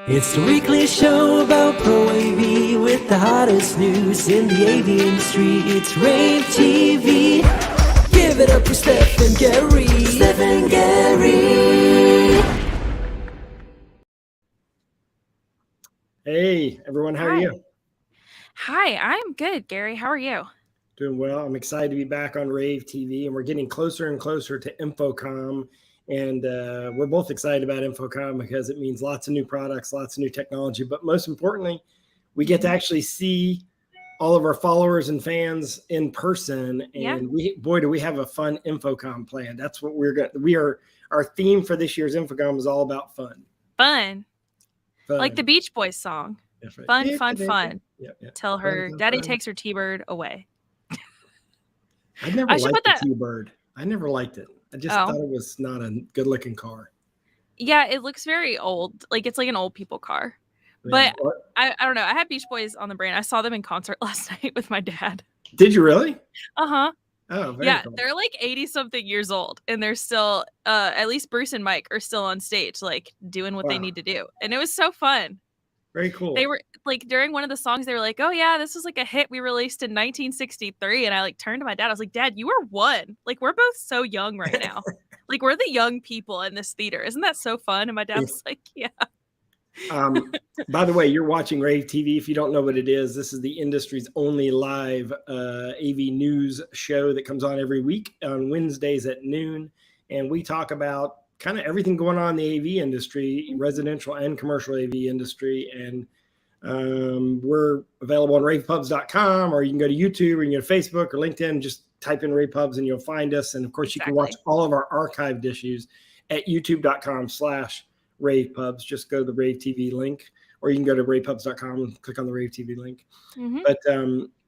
It's the weekly show about Pro AV with the hottest news in the AV industry. It's rAVe TV. Give it up for Steph and Gary. Steph and Gary. Hey, everyone. How are you? Hi, I'm good, Gary. How are you? Doing well. I'm excited to be back on rAVe TV, and we're getting closer and closer to InfoComm. And we're both excited about InfoComm because it means lots of new products, lots of new technology. But most importantly, we get to actually see all of our followers and fans in person. And boy, do we have a fun InfoComm plan. That's what our theme for this year's InfoComm is all about fun. Fun. Like the Beach Boys song. That's right. Fun, fun, fun. Yeah. Tell her daddy takes her T-Bird away. I never liked the T-Bird. I never liked it. I just thought it was not a good looking car. Yeah, it looks very old. Like it's like an old people car. Yeah. But I don't know. I had Beach Boys on the brain. I saw them in concert last night with my dad. Did you really? Uh-huh. Oh, very cool. They're like 80-something years old, and they're still, at least Bruce and Mike are still on stage, like doing what they need to do. And it was so fun. Very cool. They were like, during one of the songs, they were like, oh yeah, this was like a hit we released in 1963. And I like turned to my dad. I was like, Dad, you were one. Like, we're both so young right now. Like, we're the young people in this theater. Isn't that so fun? And my dad was like, yeah. By the way, you're watching rAVe TV. If you don't know what it is, this is the industry's only live AV news show that comes on every week on Wednesdays at noon. And we talk about kind of everything going on in the AV industry, residential and commercial AV industry. And we're available on ravepubs.com, or you can go to YouTube, or you can go to Facebook or LinkedIn, just type in rAVe Pubs and you'll find us. And of course, you can watch all of our archived issues at youtube.com/rAVe Pubs. Just go to the rAVe TV link, or you can go to ravepubs.com and click on the rAVe TV link. Mm-hmm. But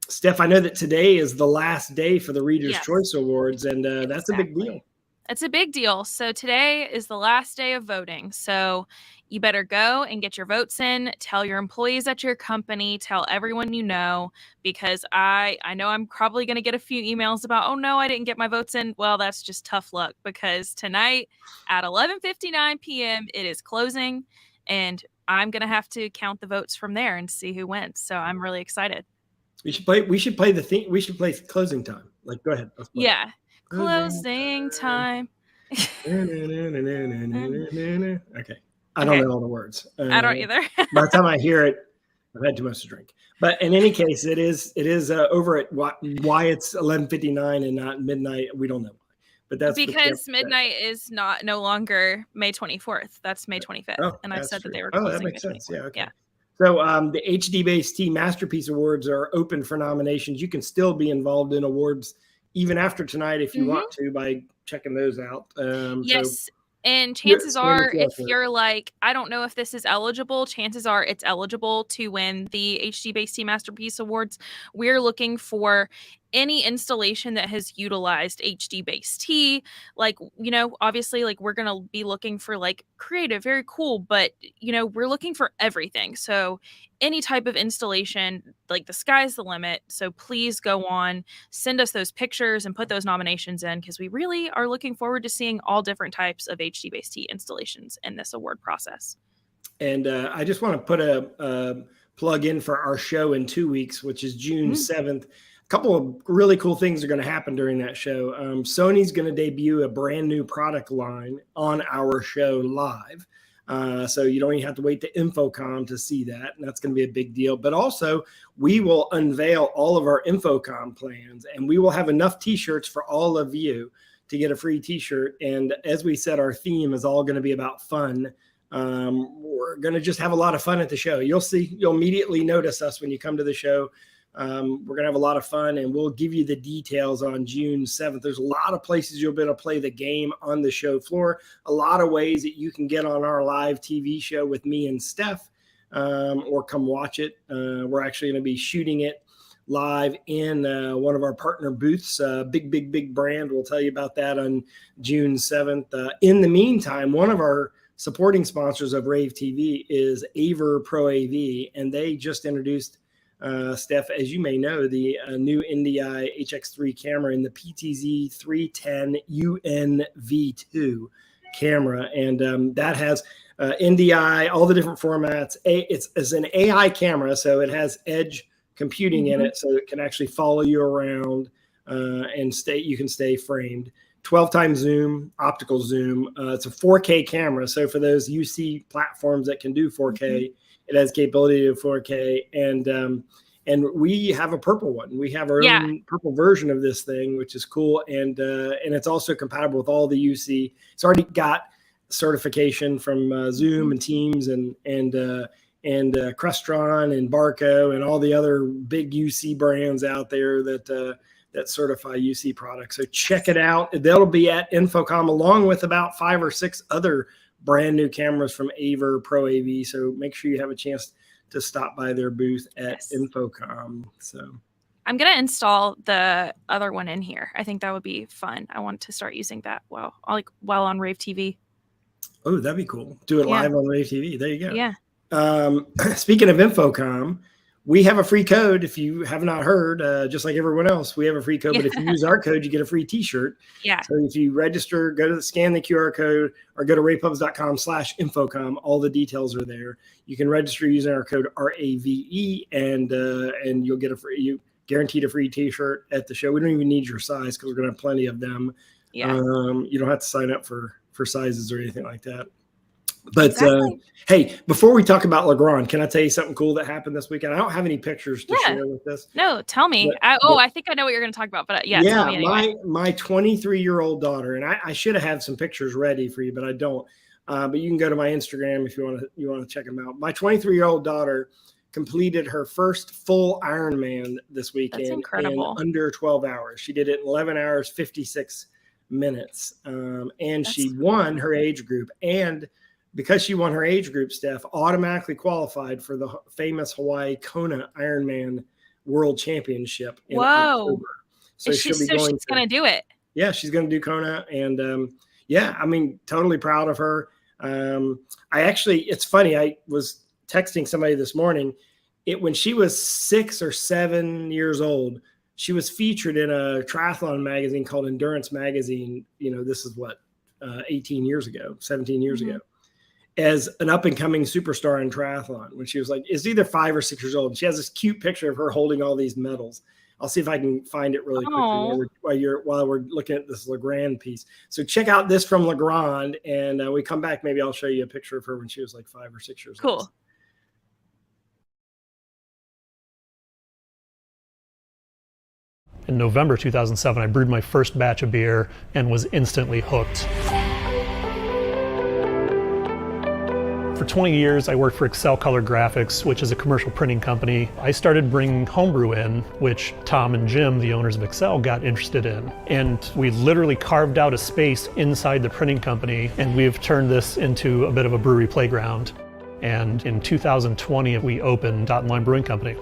Steph, I know that today is the last day for the Reader's Choice Awards, and that's a big deal. It's a big deal. So today is the last day of voting. So you better go and get your votes in. Tell your employees at your company. Tell everyone you know, because I know I'm probably going to get a few emails about, oh, no, I didn't get my votes in. Well, that's just tough luck, because tonight at 11:59 p.m. it is closing, and I'm going to have to count the votes from there and see who wins. So I'm really excited. We should play the theme. We should play closing time. Like, go ahead. Yeah. Closing time. Okay. I don't know all the words. I don't either. By the time I hear it, I've had too much to drink. But in any case, it is over at why it's 11:59 and not midnight. We don't know why. But that's because midnight is no longer May 24th. That's May 25th. And I said that they were closing. Oh, that makes sense. Yeah. Okay. Yeah. So the HD-based Masterpiece Awards are open for nominations. You can still be involved in awards even after tonight if you want to, by checking those out. Yes. And chances are, if you're like, I don't know if this is eligible, chances are it's eligible to win the HD-based Masterpiece Awards. We're looking for any installation that has utilized HD-based T. Like, obviously, like, we're going to be looking for like creative, very cool, but we're looking for everything. So any type of installation, like, the sky's the limit. So please go on, send us those pictures and put those nominations in, because we really are looking forward to seeing all different types of HD-based T installations in this award process. And I just want to put a plug in for our show in 2 weeks, which is June 7th. A couple of really cool things are going to happen during that show. Sony's going to debut a brand new product line on our show live. So you don't even have to wait to InfoComm to see that. And that's going to be a big deal. But also, we will unveil all of our InfoComm plans, and we will have enough T-shirts for all of you to get a free T-shirt. And as we said, our theme is all going to be about fun. We're going to just have a lot of fun at the show. You'll immediately notice us when you come to the show. We're going to have a lot of fun, and we'll give you the details on June 7th. There's a lot of places you'll be able to play the game on the show floor, a lot of ways that you can get on our live TV show with me and Steph, or come watch it. We're actually going to be shooting it live in one of our partner booths, big brand. We'll tell you about that on June 7th. In the meantime, one of our supporting sponsors of rAVe TV is Aver Pro AV, and they just introduced Steph, as you may know, the new NDI HX3 camera in the PTZ 310 UNV2 camera. And that has NDI, all the different formats. It's an AI camera, so it has edge computing in it, so it can actually follow you around and you can stay framed. 12 times zoom, optical zoom. It's a 4K camera, so for those UC platforms that can do 4K, it has capability of 4K, and we have a purple one. We have our own purple version of this thing, which is cool, and it's also compatible with all the UC. It's already got certification from Zoom and Teams and Crestron and Barco and all the other big UC brands out there that certify UC products. So check it out. That'll be at Infocom along with about 5 or 6 other brand new cameras from rAVe, rAVe. So make sure you have a chance to stop by their booth at Infocom. So I'm going to install the other one in here. I think that would be fun. I want to start using that while on rAVe TV. Oh, that'd be cool. Do it live on rAVe TV. There you go. Yeah. Speaking of Infocom, we have a free code. If you have not heard, just like everyone else, we have a free code. But if you use our code, you get a free T-shirt. Yeah. So if you register, scan the QR code, or go to ravepubs.com/infocom. All the details are there. You can register using our code rAVE, and you'll get guaranteed a free T-shirt at the show. We don't even need your size because we're going to have plenty of them. Yeah. You don't have to sign up for sizes or anything like that. But hey, before we talk about Legrand, can I tell you something cool that happened this weekend? I don't have any pictures to share with this. No, tell me. I think I know what you're going to talk about, but tell me anyway. My 23-year-old daughter, and I should have had some pictures ready for you, but I don't. But you can go to my Instagram if you want to check them out. My 23-year-old daughter completed her first full Ironman this weekend in under 12 hours. She did it in 11 hours, 56 minutes. And she won her age group. And because she won her age group, Steph automatically qualified for the famous Hawaii Kona Ironman World Championship in October. So she's going to do it. Yeah, she's going to do Kona. And I mean, totally proud of her. It's funny. I was texting somebody this morning. When she was 6 or 7 years old, she was featured in a triathlon magazine called Endurance Magazine. This is 17 years ago, as an up and coming superstar in triathlon. When she was it's either 5 or 6 years old. She has this cute picture of her holding all these medals. I'll see if I can find it really quickly while we're looking at this Legrand piece. So check out this from Legrand, and we come back. Maybe I'll show you a picture of her when she was 5 or 6 years old. Cool. In November 2007, I brewed my first batch of beer and was instantly hooked. For 20 years, I worked for Excel Color Graphics, which is a commercial printing company. I started bringing homebrew in, which Tom and Jim, the owners of Excel, got interested in. And we literally carved out a space inside the printing company, and we've turned this into a bit of a brewery playground. And in 2020, we opened Dot and Line Brewing Company.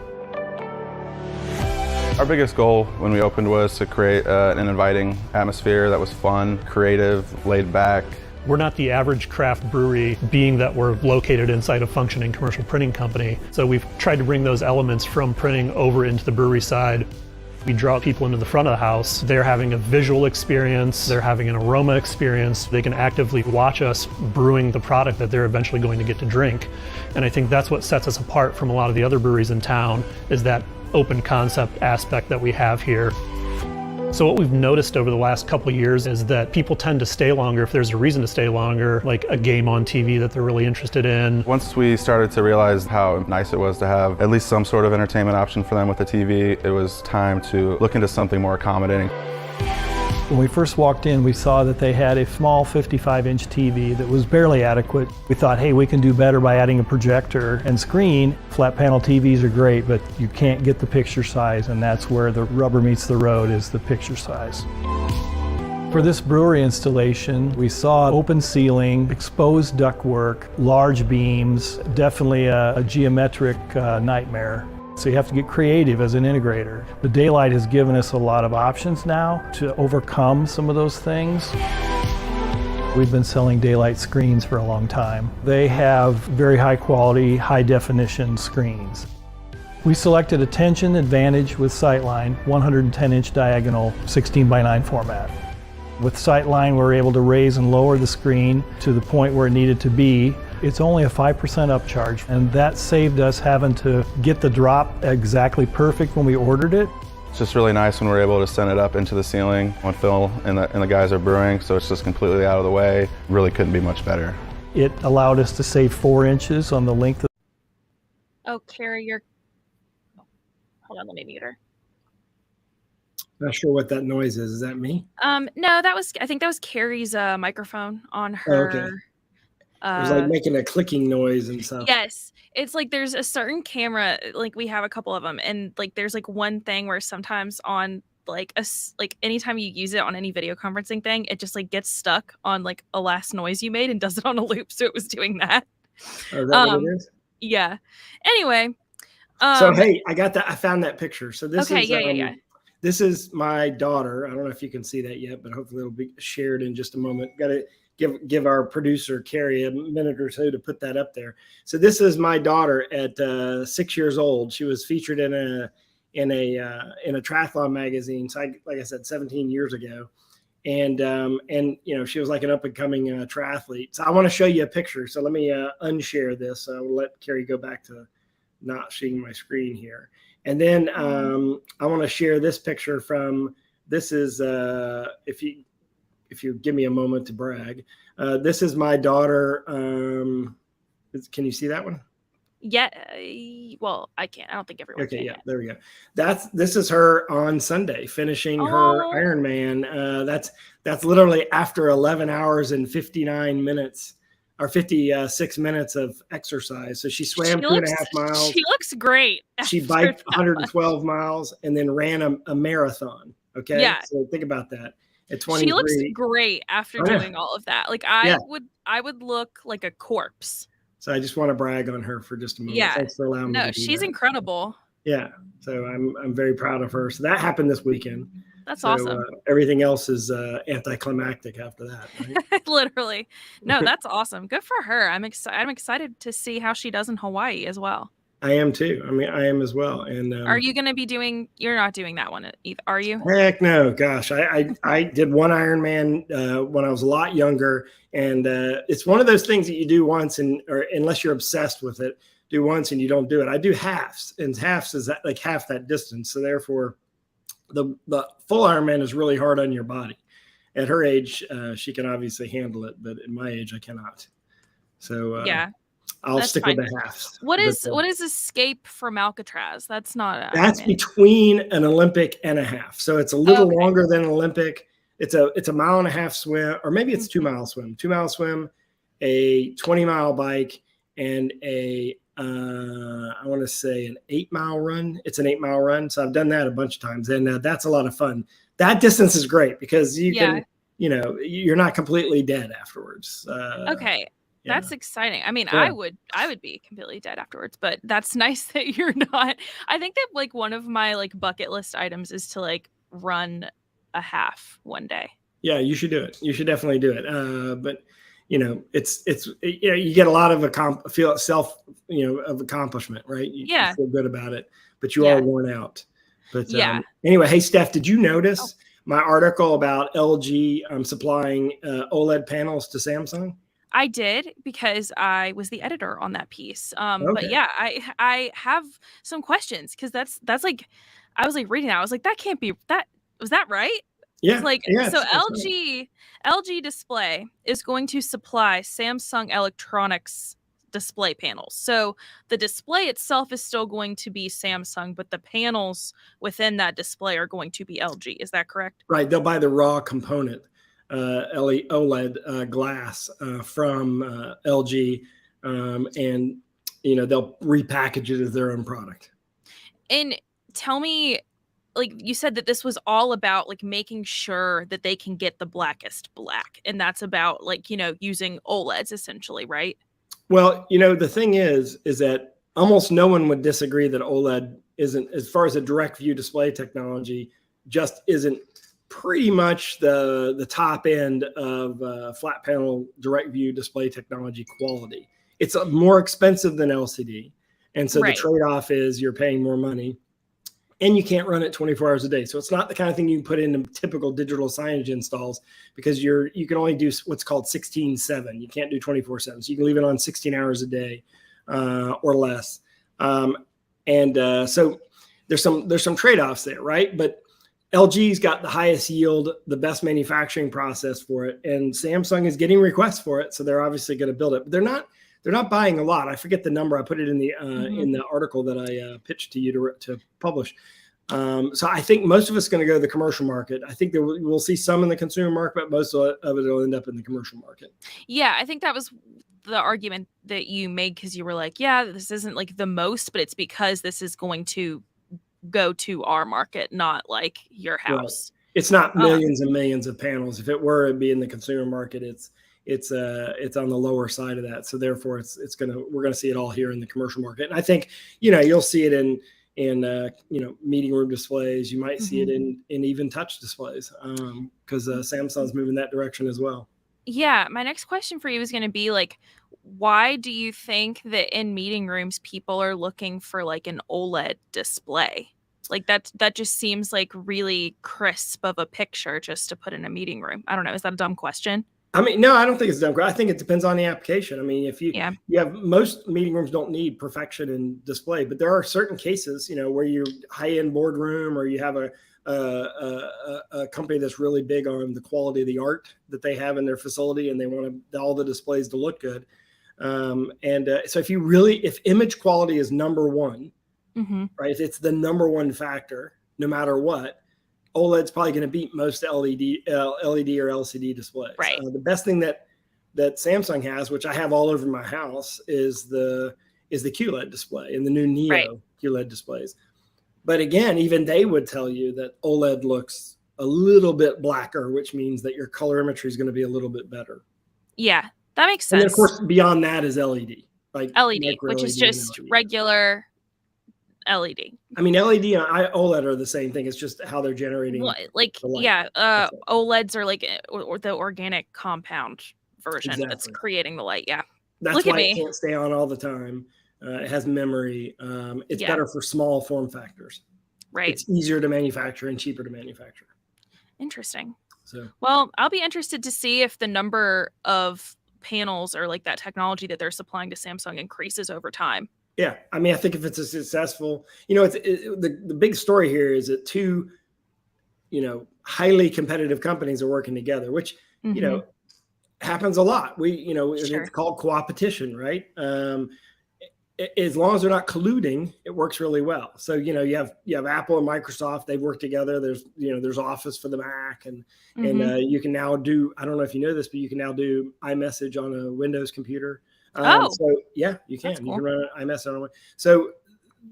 Our biggest goal when we opened was to create an inviting atmosphere that was fun, creative, laid back. We're not the average craft brewery, being that we're located inside a functioning commercial printing company. So we've tried to bring those elements from printing over into the brewery side. We draw people into the front of the house. They're having a visual experience, they're having an aroma experience. They can actively watch us brewing the product that they're eventually going to get to drink. And I think that's what sets us apart from a lot of the other breweries in town, is that open concept aspect that we have here. So what we've noticed over the last couple of years is that people tend to stay longer if there's a reason to stay longer, like a game on TV that they're really interested in. Once we started to realize how nice it was to have at least some sort of entertainment option for them with the TV, it was time to look into something more accommodating. When we first walked in, we saw that they had a small 55-inch TV that was barely adequate. We thought, hey, we can do better by adding a projector and screen. Flat panel TVs are great, but you can't get the picture size, and that's where the rubber meets the road, is the picture size. For this brewery installation, we saw open ceiling, exposed ductwork, large beams, definitely a geometric nightmare. So you have to get creative as an integrator. The Daylight has given us a lot of options now to overcome some of those things. We've been selling Daylight screens for a long time. They have very high quality, high definition screens. We selected a Tension Advantage with Sightline, 110-inch diagonal, 16:9 format. With Sightline, we're able to raise and lower the screen to the point where it needed to be It's only a 5% upcharge, and that saved us having to get the drop exactly perfect when we ordered it. It's just really nice when we're able to send it up into the ceiling when Phil and the guys are brewing, so it's just completely out of the way. Really couldn't be much better. It allowed us to save 4 inches on the length of... Oh, Carrie, you're... Hold on, let me mute her. Not sure what that noise is. Is that me? No, I think that was Carrie's microphone on her. Oh, okay. It was like making a clicking noise and stuff. Yes. It's like there's a certain camera, like we have a couple of them, and like there's like one thing where sometimes on like anytime you use it on any video conferencing thing, it just like gets stuck on like a last noise you made and does it on a loop. So it was doing that. Oh, is that what it is? Yeah. Anyway. So hey, I found that picture. So this is yeah. This is my daughter. I don't know if you can see that yet, but hopefully it'll be shared in just a moment. Got to give our producer Carrie a minute or so to put that up there. So this is my daughter at 6 years old. She was featured in a triathlon magazine. So like I said, 17 years ago, and she was like an up and coming triathlete. So I want to show you a picture. So let me unshare this. I'll let Carrie go back to not seeing my screen here. And then I want to share this picture from, this is, if you give me a moment to brag, this is my daughter. Can you see that one? Yeah. Well, I can't. I don't think everyone can. Okay, yeah, there we go. This is her on Sunday finishing her Ironman. That's literally after 11 hours and 59 minutes. Or 56 minutes of exercise. So she swam 2.5 miles. She looks great. She biked 112 miles and then ran a marathon. Okay. Yeah. So think about that. At 23. She looks great after doing all of that. Like I would look like a corpse. So I just want to brag on her for just a moment. Yeah. Thanks for allowing me to do she's that. Incredible. Yeah. So I'm very proud of her. So that happened this weekend. That's awesome. Everything else is anticlimactic after that. Right? Literally. No, that's awesome. Good for her. I'm excited to see how she does in Hawaii as well. I am too. I mean, I am as well. And are you going to be doing? You're not doing that one either, are you? Heck no. Gosh, I did one Ironman when I was a lot younger, and it's one of those things that you do once, or unless you're obsessed with it, do once and you don't do it. I do halves, and halves is like half that distance. So therefore, the full Ironman is really hard on your body. At her age, she can obviously handle it, but at my age, I cannot. So yeah. I'll stick with the halves. What is Escape from Alcatraz? That's not. That's between an Olympic and a half. So it's a little longer than an Olympic. It's a 1.5 mile swim, or maybe it's 2 mile swim. 2 mile swim, a 20-mile bike, and I want to say an 8-mile run. It's an 8-mile run. So I've done that a bunch of times, and that's a lot of fun. That distance is great because you can, you're not completely dead afterwards. Okay. That's exciting. I mean, I would be completely dead afterwards, but that's nice that you're not. I think that like one of my like bucket list items is to like run a half one day. Yeah, you should do it. You should definitely do it. But it's you get a lot of of accomplishment, right? You feel good about it, but you are worn out. But anyway, hey Steph, did you notice my article about LG supplying OLED panels to Samsung? I did, because I was the editor on that piece. But yeah, I have some questions, because that's like, I was like reading that. I was like, that can't be that. Was that right? Yeah. Like, so right. LG Display is going to supply Samsung Electronics display panels. So the display itself is still going to be Samsung, but the panels within that display are going to be LG. Is that correct? Right. They'll buy the raw component. OLED glass from LG, and they'll repackage it as their own product. And tell me, like you said that this was all about like making sure that they can get the blackest black, and that's about like using OLEDs essentially, right? Well, the thing is that almost no one would disagree that OLED isn't, as far as a direct view display technology, just isn't pretty much the top end of flat panel direct view display technology quality. It's more expensive than LCD. And so the trade-off is you're paying more money. and you can't run it 24 hours a day. So it's not the kind of thing you can put into typical digital signage installs, because you can only do what's called 16/7. You can't do 24/7. So you can leave it on 16 hours a day or less. So there's some trade-offs there, right? But LG's got the highest yield, the best manufacturing process for it, and Samsung is getting requests for it, so they're obviously going to build it. But they're not buying a lot. I forget the number. I put it in the article that I pitched to you to publish. So I think most of it's going to go to the commercial market. I think we'll see some in the consumer market, but most of it will end up in the commercial market. Yeah, I think that was the argument that you made, because you were like, yeah, this isn't like the most, but it's because this is going to go to our market, not like your house. Right. It's not millions and millions of panels. If it were, it'd be in the consumer market. It's on the lower side of that. So therefore we're gonna see it all here in the commercial market. And I think, you'll see it in meeting room displays. You might see it in even touch displays, because Samsung's moving that direction as well. Yeah, my next question for you is going to be like, why do you think that in meeting rooms people are looking for like an OLED display? Like that just seems like really crisp of a picture just to put in a meeting room. I don't know. Is that a dumb question? I mean, no, I don't think it's dumb. I think it depends on the application. I mean, if you have most meeting rooms don't need perfection in display, but there are certain cases, where you're high-end boardroom, or you have a company that's really big on the quality of the art that they have in their facility, and they want all the displays to look good. So if image quality is number one, right? If it's the number one factor, no matter what, OLED's probably going to beat most LED or LCD displays. Right. The best thing that Samsung has, which I have all over my house, is the QLED display and the new Neo QLED displays. But again, even they would tell you that OLED looks a little bit blacker, which means that your colorimetry is going to be a little bit better. Yeah, that makes sense. And then of course, beyond that is LED, like LED, which is just regular LED. I mean, LED and OLED are the same thing. It's just how they're generating. OLEDs are like the organic compound version that's creating the light. Yeah, that's why it can't stay on all the time. It has memory. It's better for small form factors. Right. It's easier to manufacture and cheaper to manufacture. Interesting. So, well, I'll be interested to see if the number of panels or like that technology that they're supplying to Samsung increases over time. Yeah, I mean, I think if it's a successful, the big story here is that two, highly competitive companies are working together, which happens a lot. It's called co-opetition, right? As long as they're not colluding, it works really well. So you have Apple and Microsoft. They've worked together. There's Office for the Mac, and you can now do. I don't know if you know this, but you can now do iMessage on a Windows computer. So yeah, you can. Cool. You can run an iMessage on one. So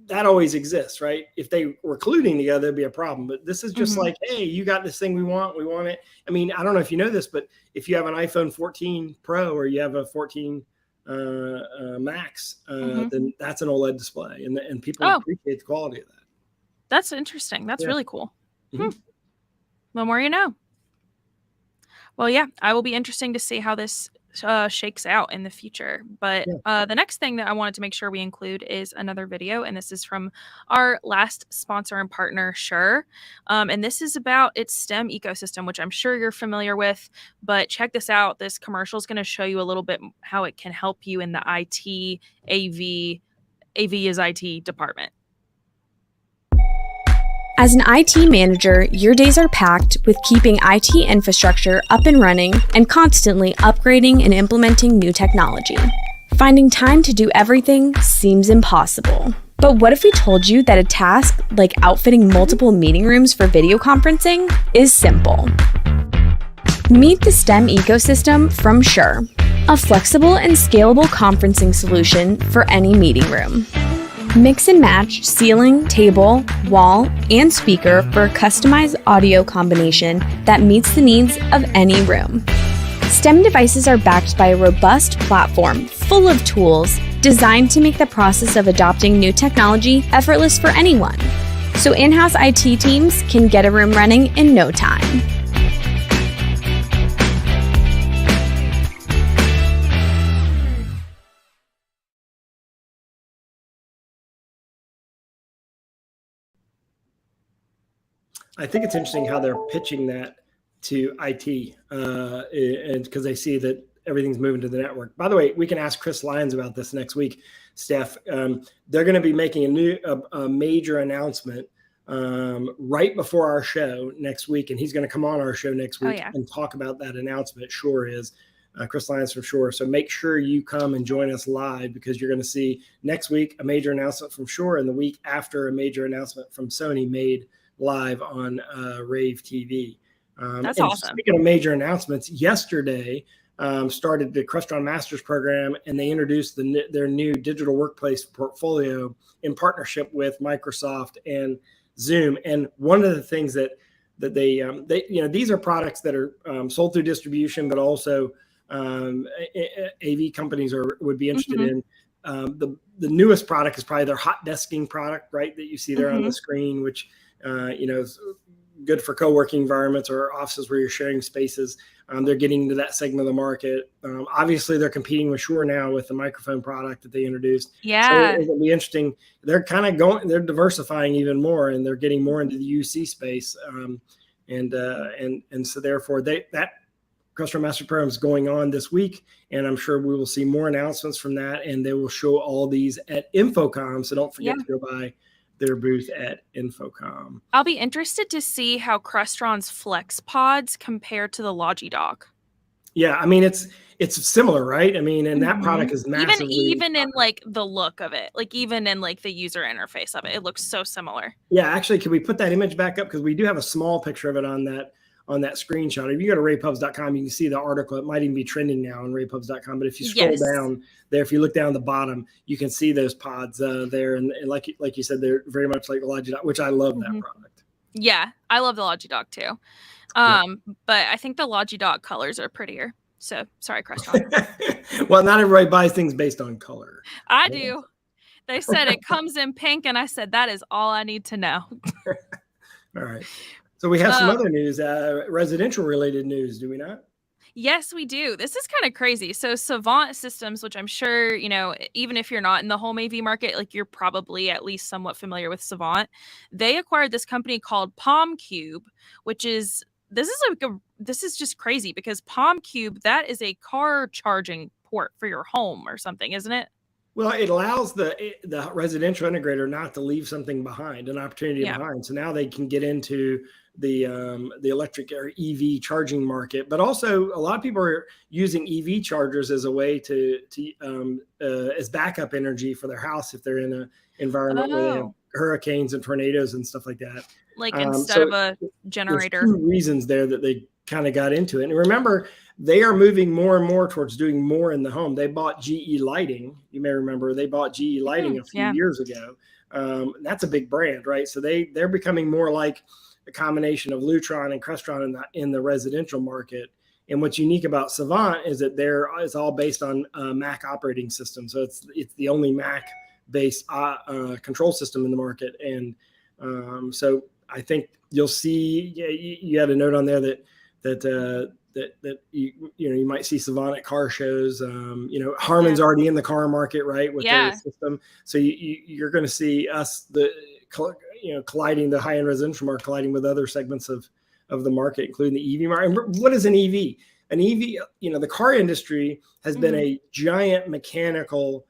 that always exists, right? If they were colluding together, it'd be a problem. But this is just like, hey, you got this thing we want it. I mean, I don't know if you know this, but if you have an iPhone 14 Pro or you have a 14 Max, then that's an OLED display, and people appreciate the quality of that. That's interesting. That's really cool. The more you know. Well, yeah, I will be interesting to see how this shakes out in the future. But the next thing that I wanted to make sure we include is another video, and this is from our last sponsor and partner, Shure. And this is about its STEM ecosystem, which I'm sure you're familiar with, but check this out. This commercial is going to show you a little bit how it can help you in the IT, AV is IT department. As an IT manager, your days are packed with keeping IT infrastructure up and running and constantly upgrading and implementing new technology. Finding time to do everything seems impossible. But what if we told you that a task like outfitting multiple meeting rooms for video conferencing is simple? Meet the STEM ecosystem from Shure, a flexible and scalable conferencing solution for any meeting room. Mix and match ceiling, table, wall, and speaker for a customized audio combination that meets the needs of any room. STEM devices are backed by a robust platform full of tools designed to make the process of adopting new technology effortless for anyone, so in-house IT teams can get a room running in no time. I think it's interesting how they're pitching that to IT, and because they see that everything's moving to the network. By the way, we can ask Chris Lyons about this next week, Steph. They're going to be making a major announcement right before our show next week, and he's going to come on our show next week and talk about that announcement. Sure is Chris Lyons from Shure. So make sure you come and join us live, because you're going to see next week a major announcement from Shure, and the week after a major announcement from Sony made live on rAVe TV. That's awesome. Speaking of major announcements, yesterday started the Crestron Masters program, and they introduced their new digital workplace portfolio in partnership with Microsoft and Zoom. And one of the things that they these are products that are sold through distribution, but also AV companies would be interested in. The newest product is probably their hot desking product, right? That you see there on the screen, which is good for co-working environments or offices where you're sharing spaces. They're getting into that segment of the market. Obviously, they're competing with Shure now with the microphone product that they introduced. Yeah, so it'll be interesting. They're kind of they're diversifying even more, and they're getting more into the UC space. And so therefore, that Crestron Master Program is going on this week, and I'm sure we will see more announcements from that. And they will show all these at InfoComm. So don't forget to go by their booth at InfoComm. I'll be interested to see how Crestron's Flex Pods compare to the LogiDock. Yeah, I mean it's similar, right? I mean, and that product is massively even in like the look of it, like even in like the user interface of it, it looks so similar. Yeah, actually, can we put that image back up, because we do have a small picture of it on that screenshot. If you go to ravepubs.com, you can see the article. It might even be trending now on ravepubs.com. But if you scroll down there, if you look down the bottom, you can see those pods there. And like you said, they're very much like the LogiDock, which I love that product. Yeah, I love the LogiDock too. But I think the LogiDock colors are prettier. So sorry, Crestron. Well, not everybody buys things based on color. I do. They said it comes in pink, and I said that is all I need to know. All right. So we have some other news, residential related news, do we not? Yes, we do. This is kind of crazy. So Savant Systems, which I'm sure, even if you're not in the home AV market, like you're probably at least somewhat familiar with Savant. They acquired this company called PalmCube, which is, this is just crazy, because PalmCube, that is a car charging port for your home or something, isn't it? Well, it allows the residential integrator not to leave something behind, an opportunity behind. So now they can get into the electric or EV charging market, but also a lot of people are using EV chargers as a way to as backup energy for their house if they're in an environment where they have hurricanes and tornadoes and stuff like that. Like instead of a generator. There's two reasons there that they kind of got into it. And remember, they are moving more and more towards doing more in the home. They bought GE Lighting. You may remember they bought GE Lighting a few years ago. That's a big brand, right? So they're becoming more like a combination of Lutron and Crestron in the residential market. And what's unique about Savant is that it's all based on Mac operating system. So it's the only Mac-based control system in the market. And so I think you'll see. You had a note on there that you might see Savant at car shows. Harman's already in the car market, right, with their system. So you're going to see us colliding, the high-end residential market colliding with other segments of the market, including the EV market. And what is an EV? An EV, the car industry has been a giant mechanical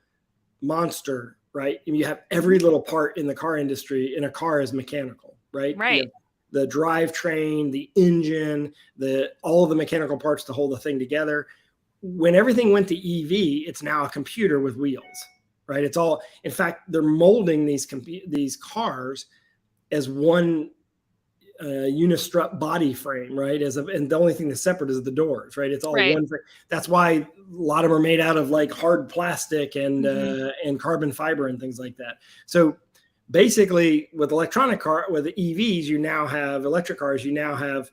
monster, right? And you have every little part in the car industry in a car is mechanical, right? Right. The drivetrain, the engine, all of the mechanical parts to hold the thing together. When everything went to EV, it's now a computer with wheels, right? It's all, in fact, they're molding these cars as one unistrut body frame, right? And the only thing that's separate is the doors, right? It's all one frame. That's why a lot of them are made out of like hard plastic and carbon fiber and things like that. So basically, with with the EVs, you now have electric cars. You now have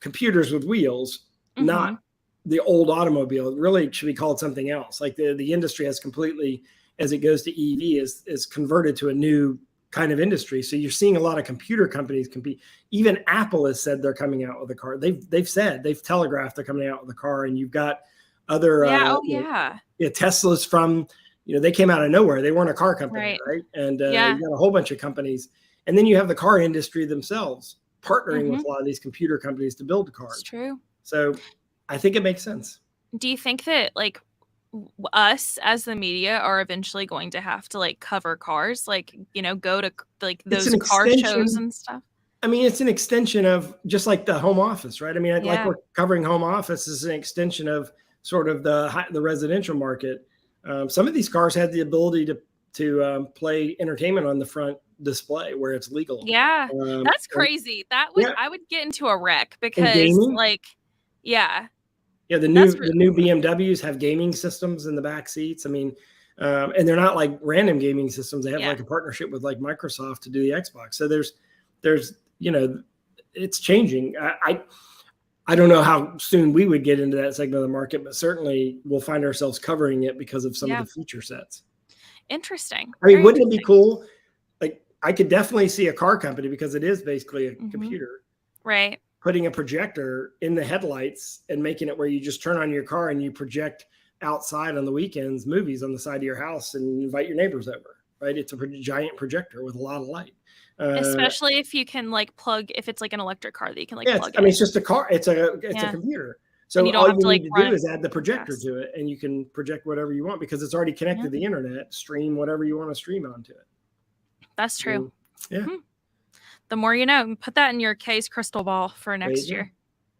computers with wheels, not the old automobile. It really should be called something else. Like the industry has completely, as it goes to EV, is converted to a new kind of industry. So you're seeing a lot of computer companies compete. Even Apple has said they're coming out with a car. They've telegraphed they're coming out with a car, and you've got other Tesla's from. They came out of nowhere. They weren't a car company, right? And you got a whole bunch of companies. And then you have the car industry themselves partnering with a lot of these computer companies to build cars. It's true. So I think it makes sense. Do you think that like us as the media are eventually going to have to like cover cars, like, you know, go to like those car shows and stuff? I mean, it's an extension of just like the home office, right? I mean, like we're covering home office is an extension of sort of the residential market. Some of these cars had the ability to play entertainment on the front display where it's legal. Yeah, that's crazy. That would I would get into a wreck because like, yeah, the new BMWs have gaming systems in the back seats. I mean, and they're not like random gaming systems. They have like a partnership with like Microsoft to do the Xbox. So there's you know, it's changing. I don't know how soon we would get into that segment of the market, but certainly we'll find ourselves covering it because of some of the feature sets. Interesting. I mean, wouldn't it be cool? Like, I could definitely see a car company, because it is basically a computer, right? Putting a projector in the headlights and making it where you just turn on your car and you project outside on the weekends movies on the side of your house and invite your neighbors over, right? It's a giant projector with a lot of light. Especially if you can like plug, if it's like an electric car that you can like plug in. I mean, it's just a car. It's a computer. So all you need to do is add the projector to it, and you can project whatever you want because it's already connected to the internet. Stream whatever you want to stream onto it. That's true. Yeah. The more you know. Put that in your case crystal ball for next year.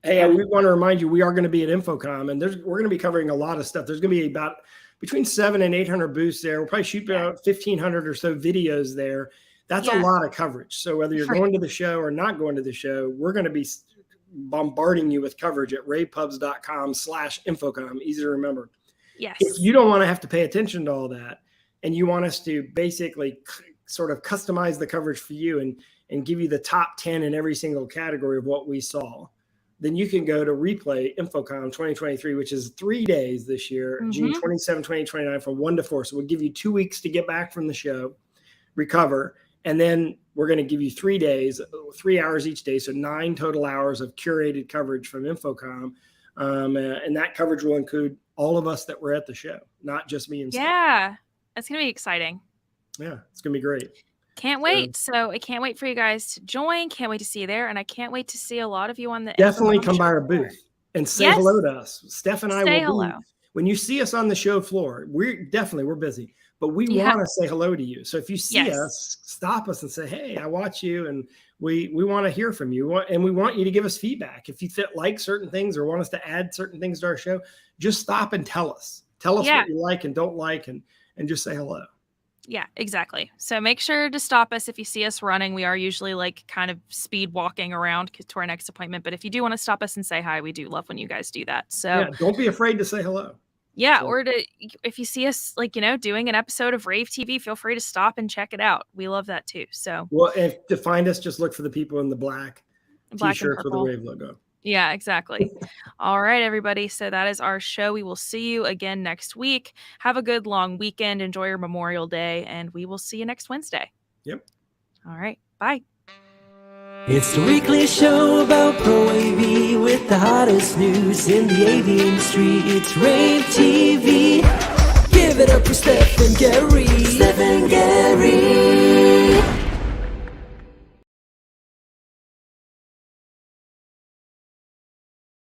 Hey, we want to remind you, we are going to be at InfoComm, and we're going to be covering a lot of stuff. There's going to be about between 700 and 800 booths there. We'll probably shoot about 1,500 or so videos there. That's a lot of coverage. So whether you're going to the show or not going to the show, we're going to be bombarding you with coverage at ravepubs.com/InfoComm. Easy to remember. Yes. If you don't want to have to pay attention to all that, and you want us to basically sort of customize the coverage for you and give you the top 10 in every single category of what we saw, then you can go to Replay InfoComm 2023, which is 3 days this year, June 27, 2029, from 1 to 4. So we'll give you 2 weeks to get back from the show, recover, and then we're going to give you 3 days, 3 hours each day. So 9 total hours of curated coverage from InfoComm. And that coverage will include all of us that were at the show, not just me and Steve. Yeah, it's going to be exciting. Yeah, it's going to be great. Can't wait. So I can't wait for you guys to join. Can't wait to see you there. And I can't wait to see a lot of you on the Definitely come by our booth and say hello to us. Steph and I will hello. When you see us on the show floor, we're busy, but we want to say hello to you. So if you see us, stop us and say, hey, I watch you, and we want to hear from you. And we want you to give us feedback. If you like certain things or want us to add certain things to our show, just stop and tell us. Tell us what you like and don't like, and just say hello. Yeah, exactly. So make sure to stop us if you see us running. We are usually like kind of speed walking around to our next appointment. But if you do want to stop us and say hi, we do love when you guys do that. So don't be afraid to say hello. Yeah, or if you see us like, doing an episode of rAVe TV, feel free to stop and check it out. We love that too. So if to find us, just look for the people in the black t-shirts with the rAVe logo. Yeah, exactly. All right, everybody. So that is our show. We will see you again next week. Have a good long weekend. Enjoy your Memorial Day, and we will see you next Wednesday. Yep. All right. Bye. It's the weekly show about Pro AV with the hottest news in the AV industry. It's rAVe TV. Give it up for Steph and Gary. Steph and Gary.